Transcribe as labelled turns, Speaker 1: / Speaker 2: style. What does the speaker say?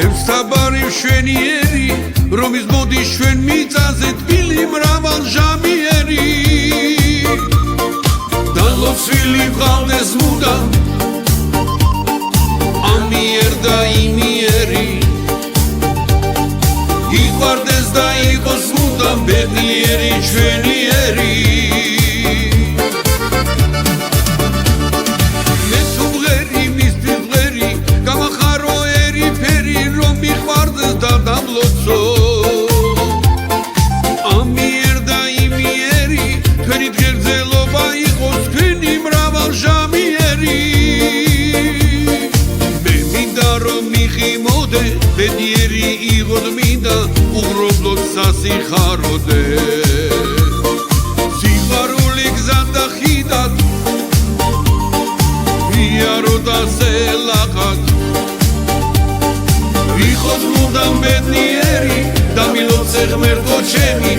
Speaker 1: ევსთაბარი მშვენიერი რომის მოდის ჩვენ მიწაზე თბილი მრავალჟამიერი დალოცვილი ვყავდეს მუდამ ამიერ და იმიერი იყვარდეს და იყოს მუდამ ბედნიერი ჩვენიერი ამიერ და იმიერი თქვენი ღერძელობა იყოს თქვენი მრავალჟამიერი მე მინდა რომ მიყიმოდე ბედნიერი იყოთ მინდა უღრუბლოდ სასიხაროდე სიხარული გზად და ხიდად ვიარო და სელაყად ვიყოთ მუდამ ბედნიერი და მილოცე ღმერთო ჩემი